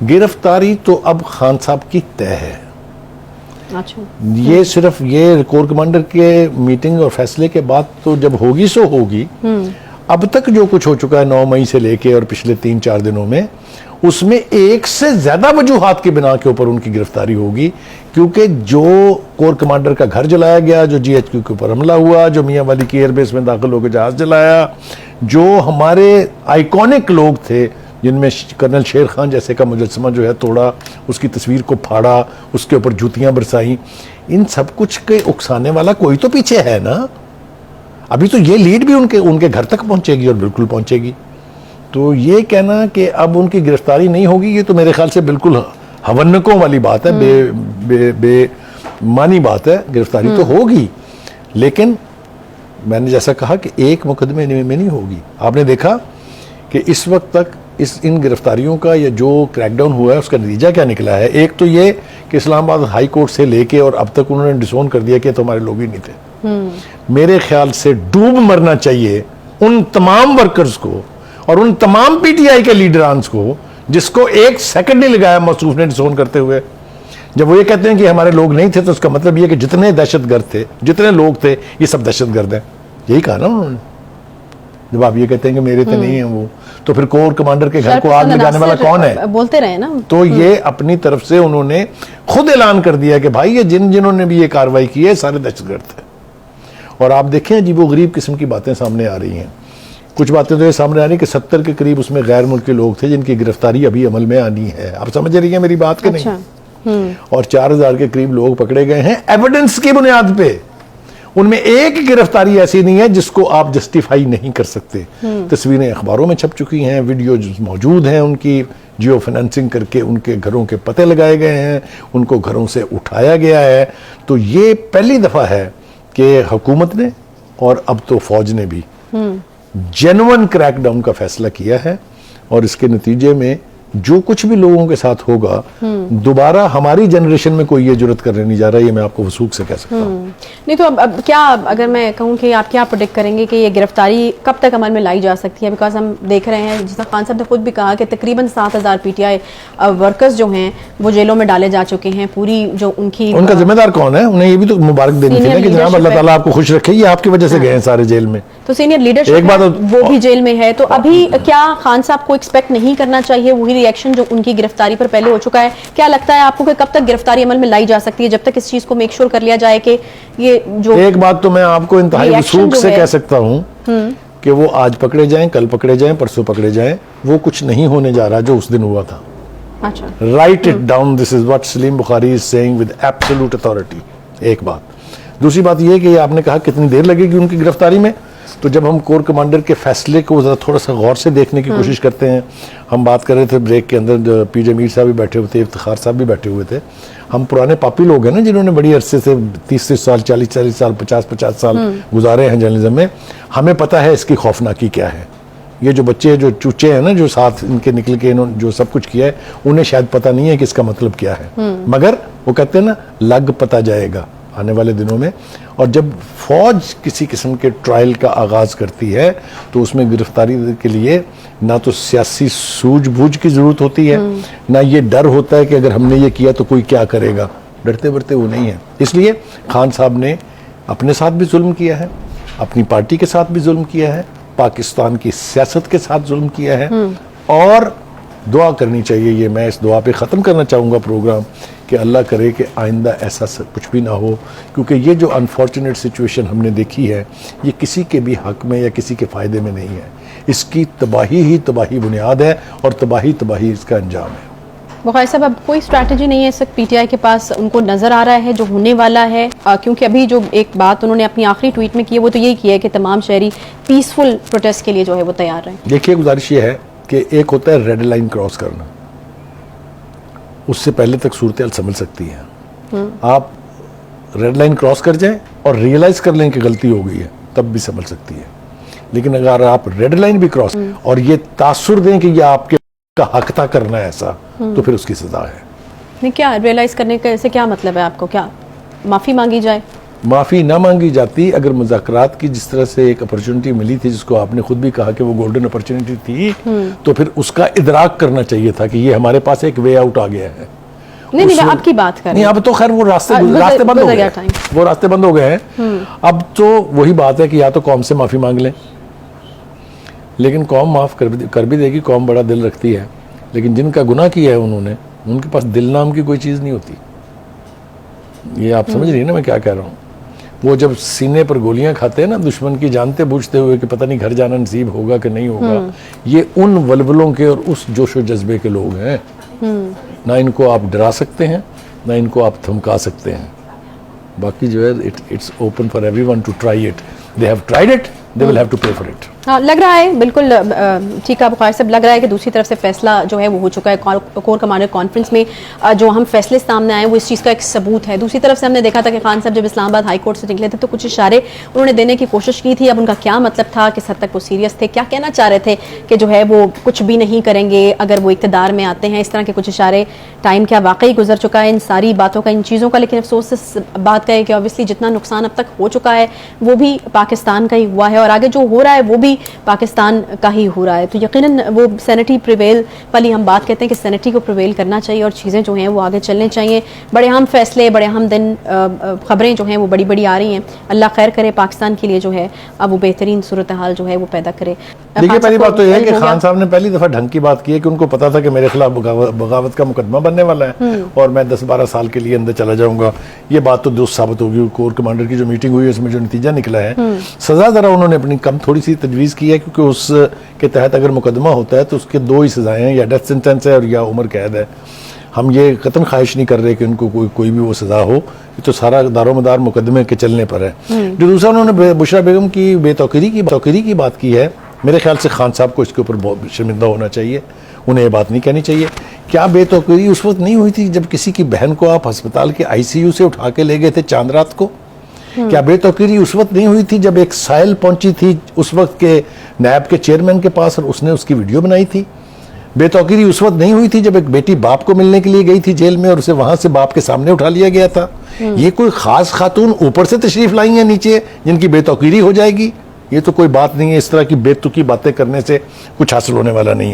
गिरफ्तारी तो अब खान साहब की तय है। अच्छा, ये सिर्फ ये कोर कमांडर के मीटिंग और फैसले के बाद तो जब होगी सो होगी। अब तक जो कुछ हो चुका है 9 मई से लेके और पिछले 3-4 दिनों में, उसमें एक से ज्यादा वजूहात की बिना के ऊपर उनकी गिरफ्तारी होगी। क्योंकि जो कोर कमांडर का घर जलाया गया, जो जीएचक्यू के ऊपर हमला हुआ, जो मियां वाली की एयरबेस में दाखिल होकर जहाज जलाया, जो हमारे आइकॉनिक लोग थे जिनमें कर्नल शेर खान जैसे का मुजस्समा जो है तोड़ा, उसकी तस्वीर को फाड़ा, उसके ऊपर जूतियां बरसाई, इन सब कुछ के उकसाने वाला कोई तो पीछे है ना। अभी तो ये लीड भी उनके घर तक पहुंचेगी और बिल्कुल पहुंचेगी। तो ये कहना कि अब उनकी गिरफ्तारी नहीं होगी, ये तो मेरे ख्याल से बिल्कुल हवन्नकों वाली बात है, बेमानी बात है। गिरफ्तारी तो होगी, लेकिन मैंने जैसा कहा कि एक मुकदमे में नहीं होगी। आपने देखा कि इस वक्त तक इन गिरफ्तारियों का या जो क्रैकडाउन हुआ है उसका नतीजा क्या निकला है। एक तो ये कि इस्लामाबाद हाई कोर्ट से लेके और अब तक उन्होंने डिसोन कर दिया कि तो हमारे लोग ही नहीं थे। मेरे ख्याल से डूब मरना चाहिए उन तमाम वर्कर्स को और उन तमाम पीटीआई के लीडरांस को जिसको एक सेकंड नहीं लगाया मसूफ ने डिसोन करते हुए। जब वो ये कहते हैं कि हमारे लोग नहीं थे, तो उसका मतलब ये कि जितने दहशतगर्द थे, जितने लोग थे, ये सब दहशतगर्द हैं। यही कहा ना उन्होंने। जब आप ये कहते हैं कि मेरे थे नहीं है वो, तो फिर कोर कमांडर के घर को आग लगाने वाला कौन है? बोलते रहे ना। तो ये अपनी तरफ से उन्होंने खुद ऐलान कर दिया कि भाई ये जिन्होंने भी ये कार्रवाई की है सारे दहशतगर्द थे। और आप देखें अजीबोगरीब किस्म की बातें सामने आ रही हैं। कुछ बातें तो ये सामने आ रही कि 70 के करीब उसमें गैर मुल्की लोग थे जिनकी गिरफ्तारी अभी अमल में आनी है। आप समझ रही हैं मेरी बात के नहीं? और 4000 के करीब लोग पकड़े गए हैं एविडेंस की बुनियाद पे। उनमें एक गिरफ्तारी ऐसी नहीं है जिसको आप जस्टिफाई नहीं कर सकते। तस्वीरें अखबारों में छप चुकी हैं, वीडियो मौजूद हैं उनकी, जियो फाइनेंसिंग करके उनके घरों के पते लगाए गए हैं, उनको घरों से उठाया गया है। तो ये पहली दफा है कि हुकूमत ने और अब तो फौज ने भी जेन्युइन क्रैकडाउन का फैसला किया है। और इसके नतीजे में जो कुछ भी लोगों के साथ होगा, दोबारा हमारी जनरेशन में कोई ये जुर्रत करने नहीं जा रहा है। ये मैं आपको वसूख से कह सकता हूँ। नहीं तो अब क्या, अगर मैं कहूँ कि आप क्या प्रेडिक्ट करेंगे कि ये गिरफ्तारी कब तक अमल में लाई जा सकती है? बिकॉज हम देख रहे हैं, जिस खान साहब ने खुद भी कहा कि तकरीबन 7000 पीटीआई वर्कर्स जो हैं वो जेलों में डाले जा चुके हैं। पूरी जो उनका जिम्मेदार कौन है? उन्हें ये भी तो मुबारक देनी थी ना कि जनाब अल्लाह ताला आपको खुश रखे, ये आपकी वजह से गए हैं सारे जेल में। तो सीनियर लीडरशिप वो भी जेल में है। तो अभी क्या खान साहब को एक्सपेक्ट नहीं करना चाहिए वही रिएक्शन जो उनकी गिरफ्तारी पर पहले हो चुका है? क्या लगता है आपको कि कब तक गिरफ्तारी अमल में लाई जा सकती है, जब तक इस चीज को मेक श्योर कर लिया जाए कि ये जो... एक बात तो मैं आपको इंतहाई वसूख से कह सकता हूं कि वो आज पकड़े जाएं, कल पकड़े जाएं, परसों पकड़े जाएं, वो कुछ नहीं होने जा रहा जो उस दिन हुआ था। अच्छा, right it down, this is what Salim Bukhari is saying with absolute authority. एक बात। दूसरी बात यह कि आपने कहा कितनी देर लगेगी उनकी गिरफ्तारी में। तो जब हम कोर कमांडर के फैसले को थोड़ा सा गौर से देखने की कोशिश करते हैं, हम बात कर रहे थे ब्रेक के अंदर, पीजे मीर साहब भी बैठे हुए थे, इफ्तिखार साहब भी बैठे हुए थे। हम पुराने पापी लोग हैं ना जिन्होंने बड़ी अरसे से 30 साल, 40 साल, 50 साल गुजारे हैं जर्नलिज्म में। हमें पता है इसकी खौफनाकी क्या है। ये जो बच्चे, जो चूचे हैं ना, जो साथ इनके निकल के इन्होंने जो सब कुछ किया है, उन्हें शायद पता नहीं है कि इसका मतलब क्या है। मगर वो कहते हैं ना, लग पता जाएगा आने वाले दिनों में। और जब फौज किसी किस्म के ट्रायल का आगाज करती है तो उसमें गिरफ्तारी के लिए ना तो सियासी सूझबूझ की जरूरत होती है, ना ये डर होता है कि अगर हमने ये किया तो कोई क्या करेगा। डरते बरते वो नहीं है। इसलिए खान साहब ने अपने साथ भी जुल्म किया है, अपनी पार्टी के साथ भी जुल्म किया है, पाकिस्तान की सियासत के साथ जुल्म किया है। और दुआ करनी चाहिए, ये मैं इस दुआ पे ख़त्म करना चाहूँगा प्रोग्राम, कि अल्लाह करे कि आइंदा ऐसा कुछ भी ना हो। क्योंकि ये जो अनफॉर्चुनेट सिचुएशन हमने देखी है, ये किसी के भी हक में या किसी के फ़ायदे में नहीं है। इसकी तबाही ही तबाही बुनियाद है और तबाही तबाही इसका अंजाम है। बुखारी साहब, अब कोई स्ट्रैटेजी नहीं है इस वक्त पीटीआई के पास? उनको नज़र आ रहा है जो होने वाला है? क्योंकि अभी जो एक बात उन्होंने अपनी आखिरी ट्वीट में की है वो तो यही की है कि तमाम शहरी पीसफुल प्रोटेस्ट के लिए जो है वो तैयार रहें। देखिए, गुजारिश ये है कि एक होता है रेड लाइन क्रॉस करना, उससे पहले तक सूरत हाल समझ सकती है। आप रेड लाइन क्रॉस कर जाएं और रियलाइज कर लें कि गलती हो गई है, तब भी समझ सकती है। लेकिन अगर आप रेड लाइन भी क्रॉस और ये तासुर दें कि ये आपके का हक था करना है ऐसा, तो फिर उसकी सजा है। नहीं, क्या रियलाइज करने का ऐसे क्या मतलब है आपको? क्या माफी मांगी जाए? माफ़ी ना मांगी जाती अगर मुज़ाकरात की जिस तरह से एक अपॉर्चुनिटी मिली थी, जिसको आपने खुद भी कहा कि वो गोल्डन अपॉर्चुनिटी थी, तो फिर उसका इदराक करना चाहिए था कि ये हमारे पास एक वे आउट आ गया है। नहीं नहीं, मैं आपकी बात कर रही नहीं, अब तो खैर वो रास्ते बंद हो गए, वो रास्ते बंद हो गए हैं। अब तो वही बात है कि या तो कौम से माफ़ी मांग लें, लेकिन कौम माफ़ कर भी देगी, कौम बड़ा दिल रखती है, लेकिन जिनका गुनाह किया है उन्होंने, उनके पास दिल नाम की कोई चीज़ नहीं होती। ये आप समझ रही है ना मैं क्या कह रहा हूँ? वो जब सीने पर गोलियां खाते हैं ना दुश्मन की, जानते बूझते हुए कि पता नहीं घर जाना नसीब होगा कि नहीं होगा, ये उन वलवलों के और उस जोशो जज्बे के लोग हैं। ना इनको आप डरा सकते हैं, ना इनको आप धमका सकते हैं। बाकी जो है it's open for everyone to try it. They have tried it, they will have to pay for it. हाँ, लग रहा है बिल्कुल ठीक है बुखारी साहब, लग रहा है कि दूसरी तरफ से फैसला जो है वो हो चुका है कोर कमांडर कॉन्फ्रेंस में। जो हम फैसले सामने आए वो इस चीज़ का एक सबूत है। दूसरी तरफ से हमने देखा था कि खान साहब जब इस्लामाबाद हाई कोर्ट से निकले थे तो कुछ इशारे उन्होंने देने की कोशिश की थी। अब उनका क्या मतलब था, किस हद तक वो सीरियस थे, क्या कहना चाह रहे थे कि जो है वो कुछ भी नहीं करेंगे अगर वो इक़्तिदार में आते हैं, इस तरह के कुछ इशारे। टाइम क्या वाकई गुजर चुका है इन सारी बातों का, इन चीज़ों का, लेकिन अफसोस इस बात का है कि ऑब्वियसली जितना नुकसान अब तक हो चुका है वो भी पाकिस्तान का ही हुआ है और आगे जो हो रहा है वो भी पाकिस्तान का ही हो रहा है। तो यकीनन वो सैनिटी प्रिवेल वाली हम बात कहते हैं कि सैनिटी को प्रिवेल करना चाहिए और चीज़ें जो हैं वो आगे चलने चाहिए। बड़े अहम फैसले, बड़े अहम दिन, खबरें जो हैं वो बड़ी बड़ी आ रही हैं। अल्लाह खैर करे पाकिस्तान के लिए जो है अब वो बेहतरीन सूरत हाल जो है वो पैदा करे। देखिए, पहली बात तो यह है कि खान साहब ने पहली दफ़ा ढंग की बात की है कि उनको पता था कि मेरे खिलाफ बगावत का मुकदमा बनने वाला है और मैं 10-12 साल के लिए अंदर चला जाऊंगा। ये बात तो दुरुस्त साबित होगी। कोर कमांडर की जो मीटिंग हुई उसमें जो नतीजा निकला है, सज़ा ज़रा उन्होंने अपनी कम थोड़ी सी तजवीज़ की है, क्योंकि उसके तहत अगर मुकदमा होता है तो उसके 2 ही सज़ाएँ हैं, या डेथ सेंटेंस है और या उम्र कैद है। हम ये कतन ख्वाहिश नहीं कर रहे कि उनको कोई भी वो सज़ा हो, ये तो सारा दारोमदार मुकदमे के चलने पर है। जो दूसरा उन्होंने बुशरा बेगम की बेतौकीरी की बात की है, मेरे ख्याल से खान साहब को इसके ऊपर बहुत शर्मिंदा होना चाहिए। उन्हें ये बात नहीं कहनी चाहिए। क्या बेतौकीरी उस वक्त नहीं हुई थी जब किसी की बहन को आप अस्पताल के ICU से उठा के ले गए थे चांद रात को? क्या बेतौकीरी उस वक्त नहीं हुई थी जब एक साहिल पहुंची थी उस वक्त के नैब के चेयरमैन के पास और उसने उसकी वीडियो बनाई थी? बेतौकीरी उस वक्त नहीं हुई थी जब एक बेटी बाप को मिलने के लिए गई थी जेल में और उसे वहां से बाप के सामने उठा लिया गया था? ये कोई खास खातून ऊपर से तशरीफ लाई है नीचे जिनकी बेतौकीरी हो जाएगी? ये तो कोई बात नहीं है। इस तरह की बेतुकी बातें करने से कुछ हासिल होने वाला नहीं है।